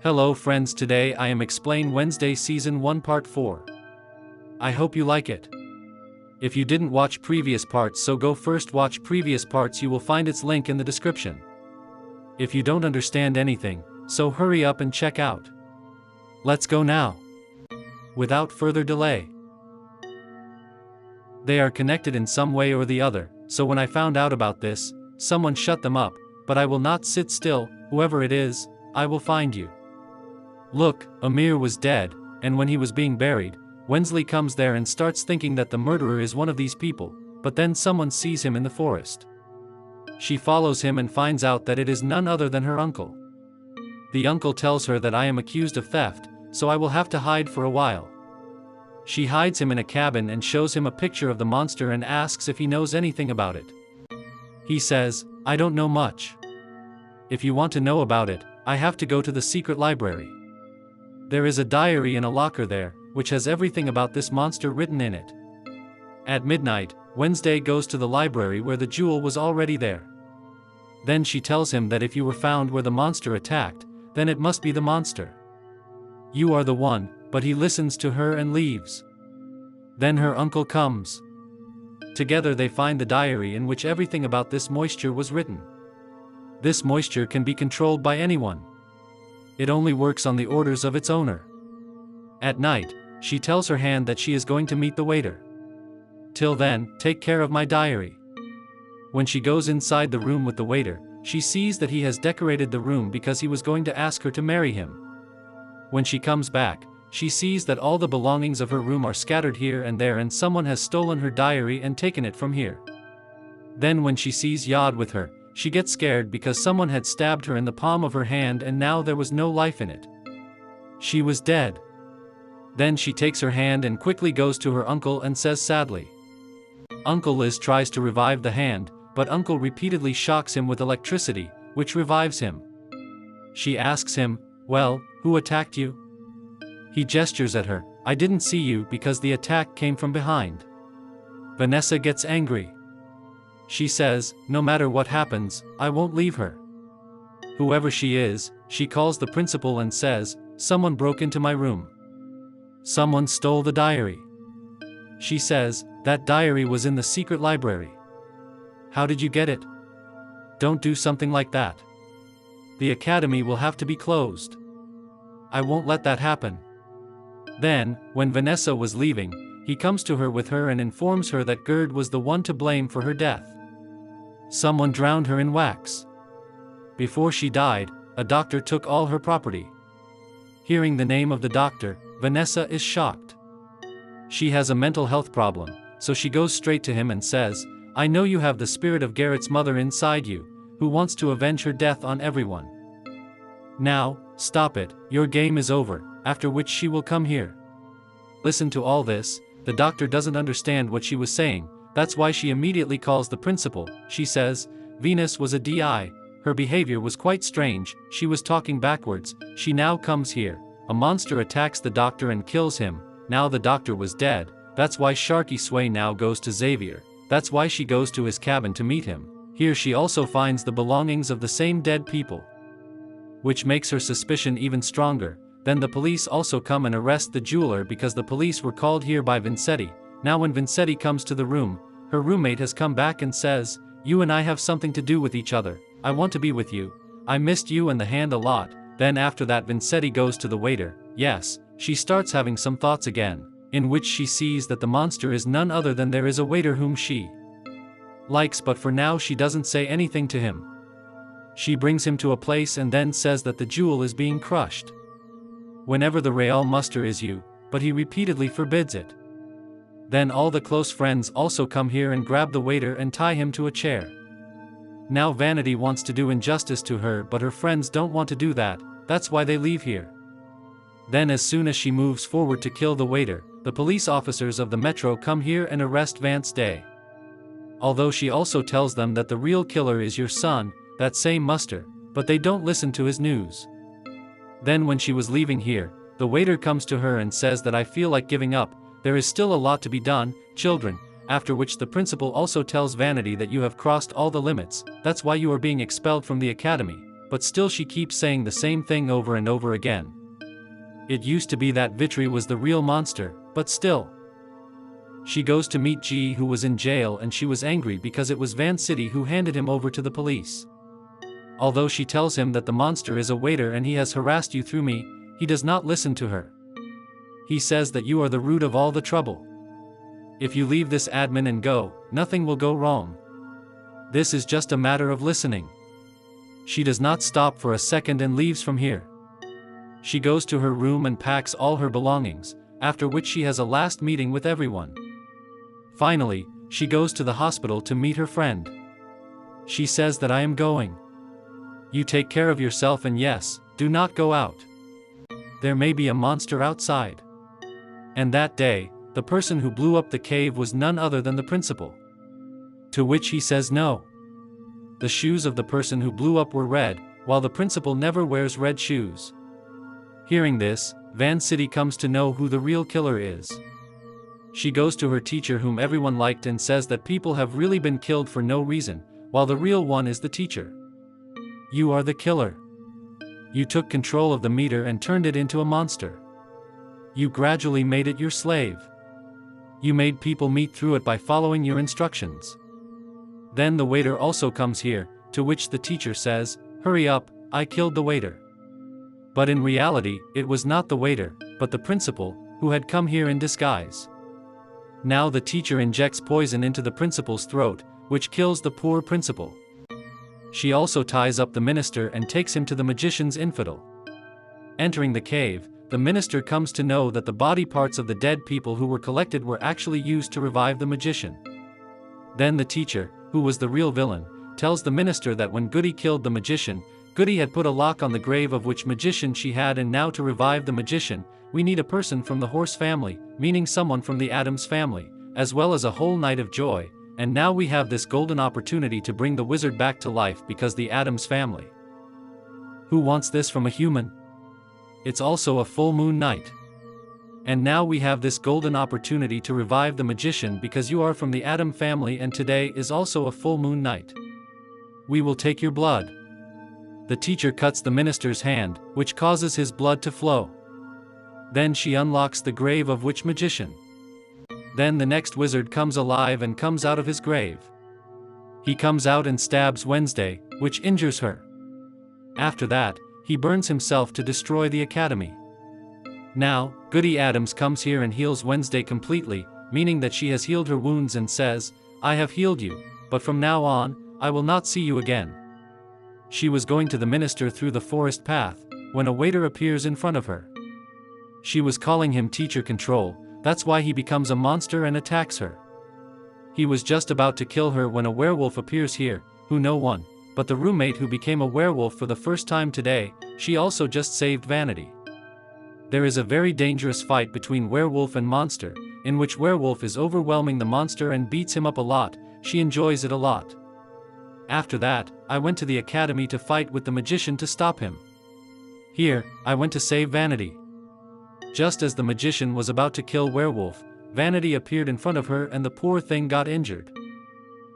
Hello friends, today I am Explain Wednesday Season 1 Part 4. I hope you like it. If you didn't watch previous parts, so go first watch previous parts, you will find its link in the description. If you don't understand anything, so hurry up and check out. Let's go now. Without further delay. They are connected in some way or the other, so when I found out about this, someone shut them up, but I will not sit still, whoever it is, I will find you. Look, Amir was dead, and when he was being buried, Wensley comes there and starts thinking that the murderer is one of these people, but then someone sees him in the forest. She follows him and finds out that it is none other than her uncle. The uncle tells her that I am accused of theft, so I will have to hide for a while. She hides him in a cabin and shows him a picture of the monster and asks if he knows anything about it. He says, "I don't know much. If you want to know about it, I have to go to the secret library. There is a diary in a locker there, which has everything about this monster written in it." At midnight, Wednesday goes to the library where the jewel was already there. Then she tells him that if you were found where the monster attacked, then it must be the monster. You are the one, but he listens to her and leaves. Then her uncle comes. Together they find the diary in which everything about this moisture was written. This moisture can be controlled by anyone. It only works on the orders of its owner. At night, she tells her hand that she is going to meet the waiter. Till then, take care of my diary. When she goes inside the room with the waiter, she sees that he has decorated the room because he was going to ask her to marry him. When she comes back, she sees that all the belongings of her room are scattered here and there and someone has stolen her diary and taken it from here. Then when she sees Yad with her, she gets scared because someone had stabbed her in the palm of her hand and now there was no life in it. She was dead. Then she takes her hand and quickly goes to her uncle and says sadly. Uncle Liz tries to revive the hand, but uncle repeatedly shocks him with electricity, which revives him. She asks him, "Well, who attacked you?" He gestures at her, "I didn't see you because the attack came from behind." Vanessa gets angry. She says, "No matter what happens, I won't leave her." Whoever she is, she calls the principal and says, "Someone broke into my room. Someone stole the diary." She says, "That diary was in the secret library. How did you get it? Don't do something like that. The academy will have to be closed. I won't let that happen." Then, when Vanessa was leaving, he comes to her with her and informs her that Gerd was the one to blame for her death. Someone drowned her in wax. Before she died, a doctor took all her property. Hearing the name of the doctor, Vanessa is shocked. She has a mental health problem, so she goes straight to him and says, "I know you have the spirit of Garrett's mother inside you, who wants to avenge her death on everyone. Now, stop it, your game is over," after which she will come here. Listen to all this, the doctor doesn't understand what she was saying, that's why she immediately calls the principal. She says, "Venus was a DI, her behavior was quite strange, she was talking backwards, she now comes here, a monster attacks the doctor and kills him, now the doctor was dead, that's why Sharky Sway now goes to Xavier, that's why she goes to his cabin to meet him, here she also finds the belongings of the same dead people. Which makes her suspicion even stronger. Then the police also come and arrest the jeweler because the police were called here by Vincetti. Now when Vincetti comes to the room, her roommate has come back and says, "You and I have something to do with each other, I want to be with you, I missed you and the hand a lot." Then after that Vincetti goes to the waiter, yes, she starts having some thoughts again, in which she sees that the monster is none other than there is a waiter whom she likes, but for now she doesn't say anything to him. She brings him to a place and then says that the jewel is being crushed. Whenever the Real muster is you, but he repeatedly forbids it. Then all the close friends also come here and grab the waiter and tie him to a chair. Now Vanity wants to do injustice to her, but her friends don't want to do that, that's why they leave here. Then as soon as she moves forward to kill the waiter, the police officers of the metro come here and arrest Vance Day. Although she also tells them that the real killer is your son, that same muster, but they don't listen to his news. Then when she was leaving here, the waiter comes to her and says that I feel like giving up, there is still a lot to be done, children, after which the principal also tells Vanity that you have crossed all the limits, that's why you are being expelled from the academy, but still she keeps saying the same thing over and over again. It used to be that Vitri was the real monster, but still. She goes to meet G, who was in jail, and she was angry because it was Van City who handed him over to the police. Although she tells him that the monster is a waiter and he has harassed you through me, he does not listen to her. He says that you are the root of all the trouble. If you leave this admin and go, nothing will go wrong. This is just a matter of listening. She does not stop for a second and leaves from here. She goes to her room and packs all her belongings, after which she has a last meeting with everyone. Finally, she goes to the hospital to meet her friend. She says that I am going. You take care of yourself and yes, do not go out. There may be a monster outside. And that day, the person who blew up the cave was none other than the principal. To which he says no. The shoes of the person who blew up were red, while the principal never wears red shoes. Hearing this, Van City comes to know who the real killer is. She goes to her teacher whom everyone liked and says that people have really been killed for no reason, while the real one is the teacher. You are the killer. You took control of the meter and turned it into a monster. You gradually made it your slave. You made people meet through it by following your instructions. Then the waiter also comes here, to which the teacher says, "Hurry up, I killed the waiter." But in reality, it was not the waiter, but the principal, who had come here in disguise. Now the teacher injects poison into the principal's throat, which kills the poor principal. She also ties up the minister and takes him to the magician's infidel. Entering the cave, the minister comes to know that the body parts of the dead people who were collected were actually used to revive the magician. Then the teacher, who was the real villain, tells the minister that when Goody killed the magician, Goody had put a lock on the grave of which magician she had, and now to revive the magician, we need a person from the horse family, meaning someone from the Addams family, as well as a whole night of joy, and now we have this golden opportunity to bring the wizard back to life because the Addams family. Who wants this from a human? It's also a full moon night. And now we have this golden opportunity to revive the magician because you are from the Addams family, and today is also a full moon night. We will take your blood. The teacher cuts the minister's hand, which causes his blood to flow. Then she unlocks the grave of which magician. Then the next wizard comes alive and comes out of his grave. He comes out and stabs Wednesday, which injures her. After that, he burns himself to destroy the academy. Now, Goody Addams comes here and heals Wednesday completely, meaning that she has healed her wounds, and says, "I have healed you, but from now on, I will not see you again." She was going to the minister through the forest path, when a waiter appears in front of her. She was calling him teacher control, that's why he becomes a monster and attacks her. He was just about to kill her when a werewolf appears here, who no one, but the roommate who became a werewolf for the first time today, she also just saved Vanity. There is a very dangerous fight between werewolf and monster, in which werewolf is overwhelming the monster and beats him up a lot. She enjoys it a lot. After that, I went to the academy to fight with the magician to stop him. Here, I went to save Vanity. Just as the magician was about to kill werewolf, Vanity appeared in front of her and the poor thing got injured.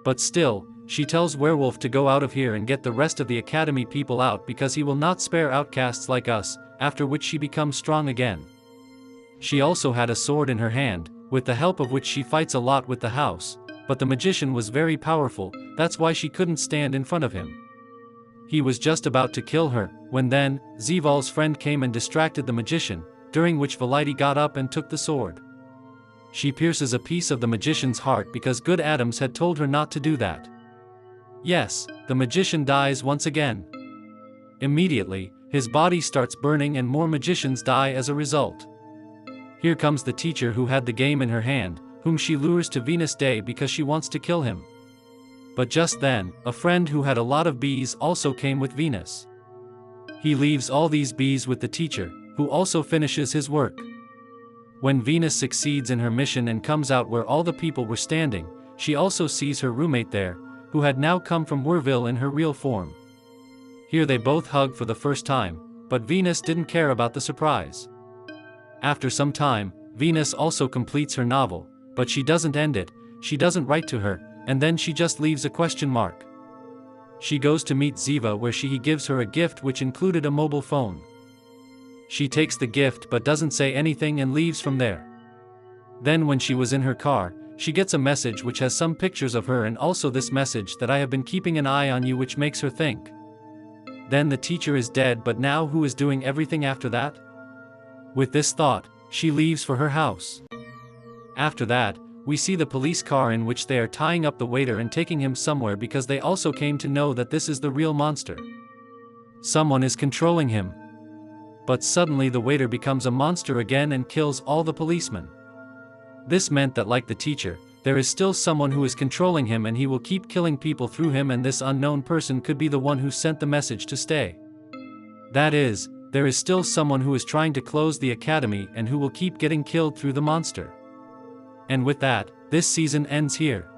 But still, she tells werewolf to go out of here and get the rest of the academy people out because he will not spare outcasts like us, after which she becomes strong again. She also had a sword in her hand, with the help of which she fights a lot with the house, but the magician was very powerful, that's why she couldn't stand in front of him. He was just about to kill her, when then, Zival's friend came and distracted the magician, during which Validi got up and took the sword. She pierces a piece of the magician's heart because Good Addams had told her not to do that. Yes, the magician dies once again. Immediately, his body starts burning and more magicians die as a result. Here comes the teacher who had the game in her hand, whom she lures to Venus Day because she wants to kill him. But just then, a friend who had a lot of bees also came with Venus. He leaves all these bees with the teacher, who also finishes his work. When Venus succeeds in her mission and comes out where all the people were standing, she also sees her roommate there, who had now come from Werville in her real form. Here they both hug for the first time, but Venus didn't care about the surprise. After some time, Venus also completes her novel, but she doesn't end it, she doesn't write to her, and then she just leaves a question mark. She goes to meet Ziva where he gives her a gift which included a mobile phone. She takes the gift but doesn't say anything and leaves from there. Then when she was in her car, she gets a message which has some pictures of her and also this message that I have been keeping an eye on you, which makes her think. Then the teacher is dead, but now who is doing everything after that? With this thought, she leaves for her house. After that, we see the police car in which they are tying up the waiter and taking him somewhere because they also came to know that this is the real monster. Someone is controlling him. But suddenly the waiter becomes a monster again and kills all the policemen. This meant that, like the teacher, there is still someone who is controlling him and he will keep killing people through him, and this unknown person could be the one who sent the message to stay. That is, there is still someone who is trying to close the academy and who will keep getting killed through the monster. And with that, this season ends here.